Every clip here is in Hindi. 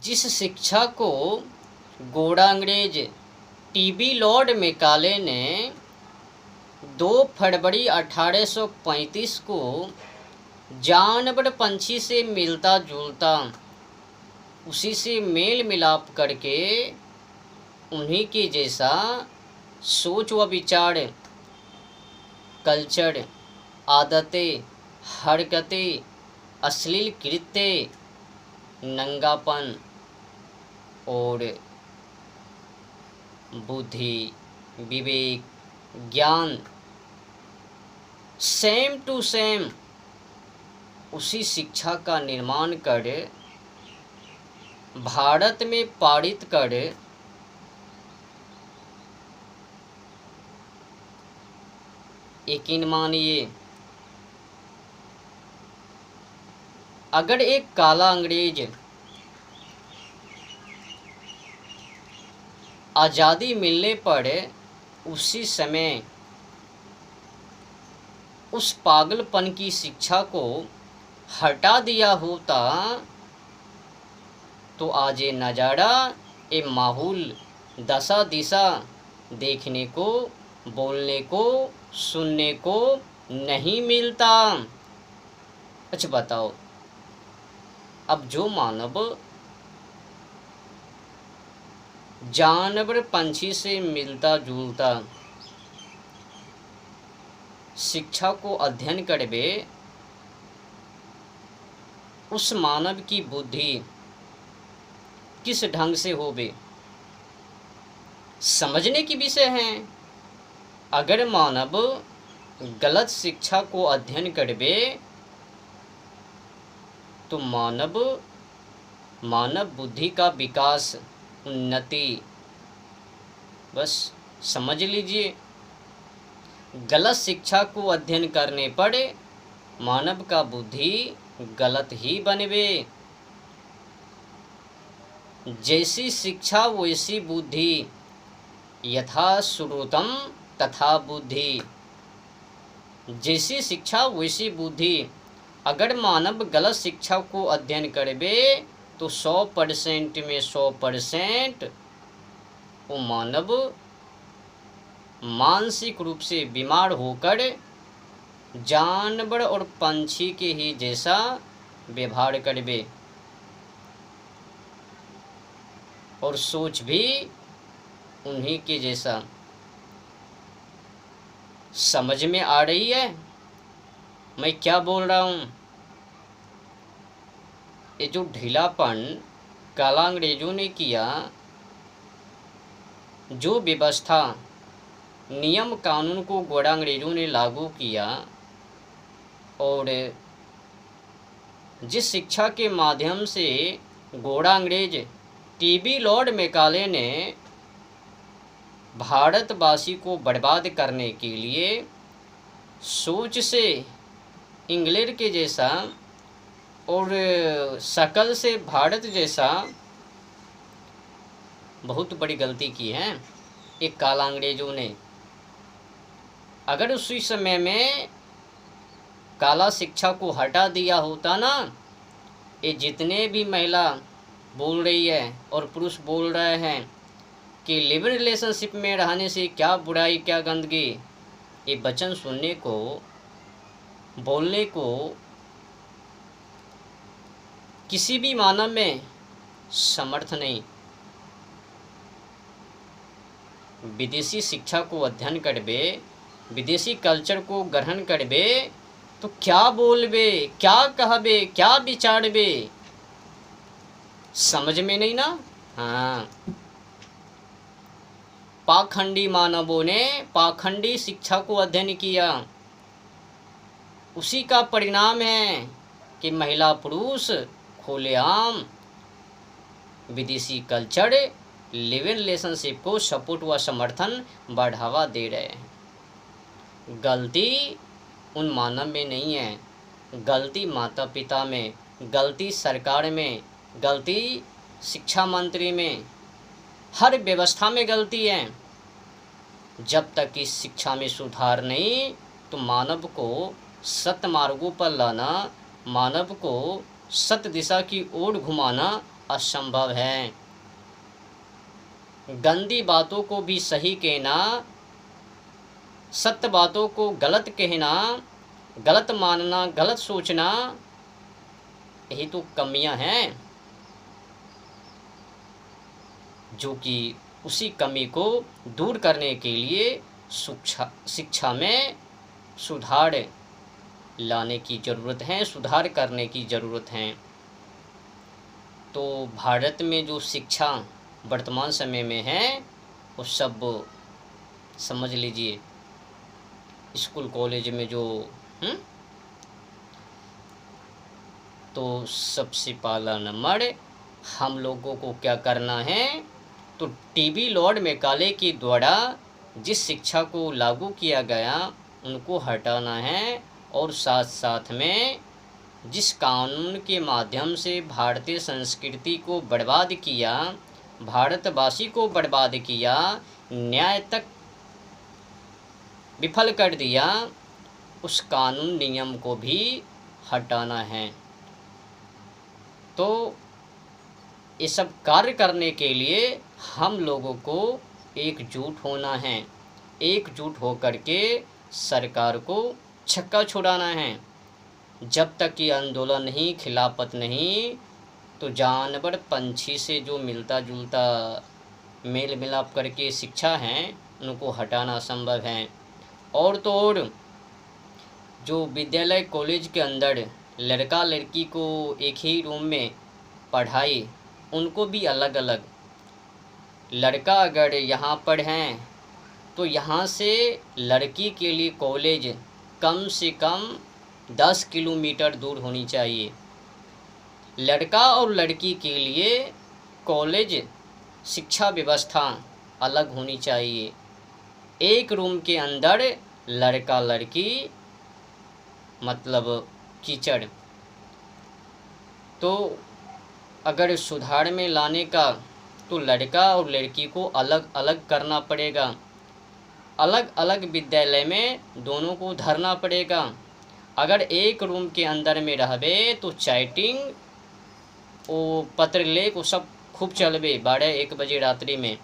जिस शिक्षा को गोरा अंग्रेज टीबी लॉर्ड मैकाले ने 2 फरवरी 1835 को जानवर पंछी से मिलता जुलता उसी से मेल मिलाप करके उन्हीं के जैसा सोच व विचार, कल्चर, आदतें, हरकतें, अश्लील कृत्य, नंगापन और बुद्धि, विवेक, ज्ञान सेम टू सेम उसी शिक्षा का निर्माण कर भारत में पारित कर यकीन मानिए, अगर एक काला अंग्रेज आज़ादी मिलने पर उसी समय उस पागलपन की शिक्षा को हटा दिया होता तो आज ये नज़ारा, ये माहौल, दशा दिशा देखने को, बोलने को, सुनने को नहीं मिलता। अच्छा बताओ, अब जो मानव जानवर पंछी से मिलता जुलता शिक्षा को अध्ययन करबे, उस मानव की बुद्धि किस ढंग से होवे समझने की विषय है। अगर मानव गलत शिक्षा को अध्ययन करबे तो मानव बुद्धि का विकास, उन्नति, बस समझ लीजिए, गलत शिक्षा को अध्ययन करने पर मानव का बुद्धि गलत ही बनवे। जैसी शिक्षा वैसी बुद्धि, यथा श्रुतम तथा बुद्धि। जैसी शिक्षा वैसी बुद्धि। अगर मानव गलत शिक्षा को अध्ययन करबे तो 100% में 100% वो मानव मानसिक रूप से बीमार होकर जानवर और पंछी के ही जैसा व्यवहार करबे और सोच भी उन्हीं के जैसा। समझ में आ रही है मैं क्या बोल रहा हूँ? ये जो ढीलापन काला अंग्रेजों ने किया, जो व्यवस्था, नियम कानून को गोरा अंग्रेजों ने लागू किया और जिस शिक्षा के माध्यम से गोरा अंग्रेज टीबी लॉर्ड मैकाले ने भारतवासी को बर्बाद करने के लिए सोच से इंग्लैंड के जैसा और शकल से भारत जैसा बहुत बड़ी गलती की है एक काला अंग्रेजों ने। अगर उसी समय में काला शिक्षा को हटा दिया होता ना, ये जितने भी महिला बोल रही है और पुरुष बोल रहे हैं कि लिव इन रिलेशनशिप में रहने से क्या बुराई क्या गंदगी, ये वचन सुनने को, बोलने को किसी भी मानव में समर्थ नहीं। विदेशी शिक्षा को अध्ययन करबे, विदेशी कल्चर को ग्रहण करबे तो क्या बोलबे, क्या कहबे, क्या विचारबे, समझ में नहीं ना। हाँ, पाखंडी मानवों ने पाखंडी शिक्षा को अध्ययन किया, उसी का परिणाम है कि महिला पुरुष खुलेआम विदेशी कल्चर, लिव इन रिलेशनशिप को सपोर्ट व समर्थन बढ़ावा दे रहे हैं। गलती उन मानव में नहीं है, गलती माता पिता में, गलती सरकार में, गलती शिक्षा मंत्री में, हर व्यवस्था में गलती है। जब तक इस शिक्षा में सुधार नहीं तो मानव को सत्य मार्गों पर लाना, मानव को सत्य दिशा की ओर घुमाना असंभव है। गंदी बातों को भी सही कहना, सत्य बातों को गलत कहना, गलत मानना, गलत सोचना, यही तो कमियां हैं, जो कि उसी कमी को दूर करने के लिए शिक्षा में सुधार लाने की ज़रूरत है, सुधार करने की ज़रूरत है। तो भारत में जो शिक्षा वर्तमान समय में है वो सब समझ लीजिए, स्कूल कॉलेज में जो तो सबसे पहला नंबर हम लोगों को क्या करना है, तो टीबी लॉर्ड मैकाले के द्वारा जिस शिक्षा को लागू किया गया उनको हटाना है, और साथ साथ में जिस कानून के माध्यम से भारतीय संस्कृति को बर्बाद किया, भारतवासी को बर्बाद किया, न्याय तक विफल कर दिया, उस कानून नियम को भी हटाना है। तो ये सब कार्य करने के लिए हम लोगों को एकजुट होना है, एकजुट होकर के सरकार को छक्का छुड़ाना है। जब तक ये आंदोलन नहीं, खिलाफत नहीं, तो जानवर पंछी से जो मिलता जुलता मेल मिलाप करके शिक्षा है उनको हटाना संभव है। और तो और जो विद्यालय कॉलेज के अंदर लड़का लड़की को एक ही रूम में पढ़ाई, उनको भी अलग अलग, लड़का अगर यहाँ पर हैं तो यहाँ से लड़की के लिए कॉलेज कम से कम 10 किलोमीटर दूर होनी चाहिए। लड़का और लड़की के लिए कॉलेज शिक्षा व्यवस्था अलग होनी चाहिए। एक रूम के अंदर लड़का लड़की मतलब कीचड़। तो अगर सुधार में लाने का तो लड़का और लड़की को अलग अलग करना पड़ेगा, अलग अलग विद्यालय में दोनों को धरना पड़ेगा। अगर एक रूम के अंदर में रहबे तो चैटिंग वो पत्र लेख वो सब खूब चलबे 12-1 बजे रात्रि में,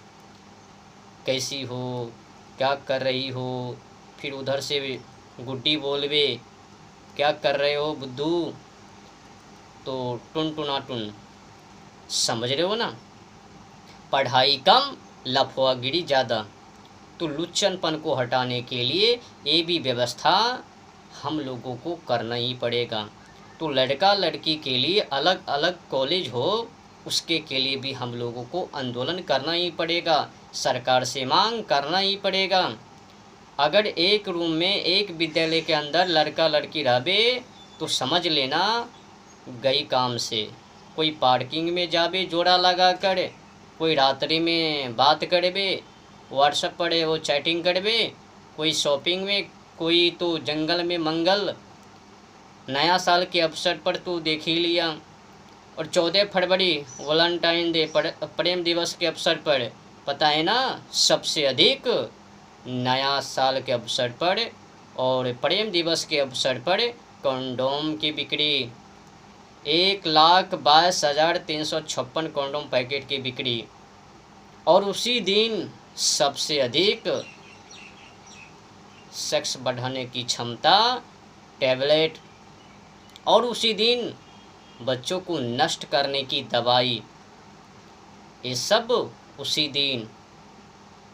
कैसी हो, क्या कर रही हो, फिर उधर से गुड्डी बोलबे, क्या कर रहे हो बुद्धू, तो टुन टुना टुन, समझ रहे हो ना। पढ़ाई कम, लफुआगिरी ज़्यादा। तो लुच्चनपन को हटाने के लिए ये भी व्यवस्था हम लोगों को करना ही पड़ेगा। तो लड़का लड़की के लिए अलग अलग कॉलेज हो, उसके के लिए भी हम लोगों को आंदोलन करना ही पड़ेगा, सरकार से मांग करना ही पड़ेगा। अगर एक रूम में एक विद्यालय के अंदर लड़का लड़की रहबे तो समझ लेना गई काम से। कोई पार्किंग में जाबे जोड़ा लगा कर, कोई रात्रि में बात करबे, व्हाट्सएप पर वो चैटिंग करबे, कोई शॉपिंग में, कोई तो जंगल में मंगल, नया साल के अवसर पर तो देख ही लिया। और 14 फरवरी वैलेंटाइन डे पर, प्रेम दिवस के अवसर पर, पता है ना, सबसे अधिक नया साल के अवसर पर और प्रेम दिवस के अवसर पर कंडोम की बिक्री 1,22,356 कंडोम पैकेट की बिक्री। और उसी दिन सबसे अधिक सेक्स बढ़ाने की क्षमता टैबलेट, और उसी दिन बच्चों को नष्ट करने की दवाई, ये सब उसी दिन।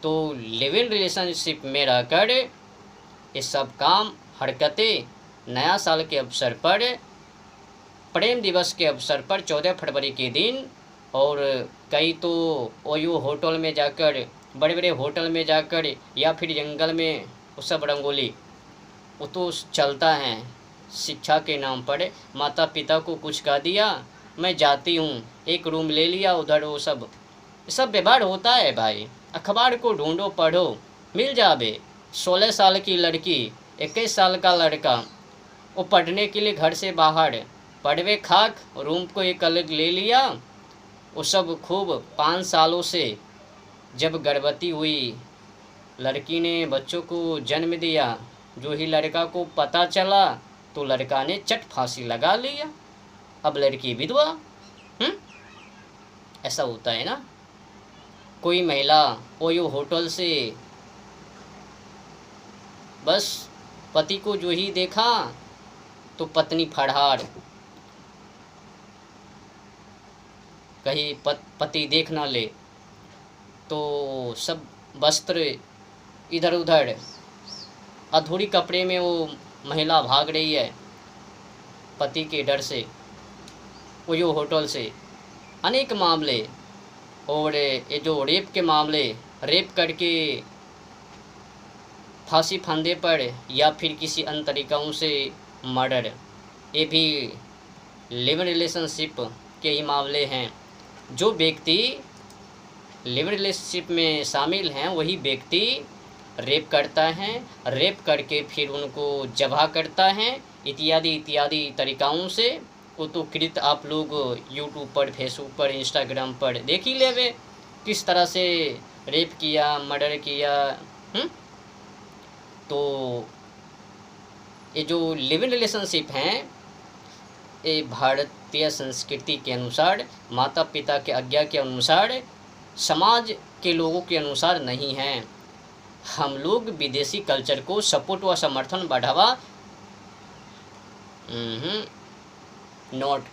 तो लिव इन रिलेशनशिप में रहकर ये सब काम हरकतें नया साल के अवसर पर, प्रेम दिवस के अवसर पर 14 फरवरी के दिन, और कई तो ओयो होटल में जाकर, बड़े बड़े होटल में जाकर, या फिर जंगल में वो सब रंगोली वो तो चलता है शिक्षा के नाम पर। माता पिता को कुछ कह दिया, मैं जाती हूँ, एक रूम ले लिया उधर, वो सब व्यवहार होता है भाई। अखबार को ढूंढो, पढ़ो, मिल जाबे। 16 साल की लड़की, 21 साल का लड़का, वो पढ़ने के लिए घर से बाहर, पढ़वे खाक, रूम को एक अलग ले लिया। वो सब खूब 5 सालों से जब गर्भवती हुई, लड़की ने बच्चों को जन्म दिया, जो ही लड़का को पता चला तो लड़का ने चट फांसी लगा लिया। अब लड़की विधवा। ऐसा होता है ना। कोई महिला ओयो होटल से बस पति को जो ही देखा तो पत्नी फड़ार, कहीं पति देख ना ले तो सब वस्त्र इधर उधर, अधूरी कपड़े में वो महिला भाग रही है पति के डर से ओयो होटल से। अनेक मामले, और ये जो रेप के मामले, रेप करके फांसी फंदे पर या फिर किसी अन्य तरीक़ों से मर्डर, ये भी लिव इन रिलेशनशिप के ही मामले हैं। जो व्यक्ति लिव इन रिलेशनशिप में शामिल हैं वही व्यक्ति रेप करता है, रेप करके फिर उनको जबह करता है, इत्यादि इत्यादि तरीक़ों से। वो तो कृत आप लोग यूट्यूब पर, फेसबुक पर, इंस्टाग्राम पर देख ही लेवे किस तरह से रेप किया, मर्डर किया। तो ये जो लिव इन रिलेशनशिप हैं ये भारतीय संस्कृति के अनुसार, माता पिता के आज्ञा के अनुसार, समाज के लोगों के अनुसार नहीं हैं। हम लोग विदेशी कल्चर को सपोर्ट व समर्थन बढ़ावा नॉट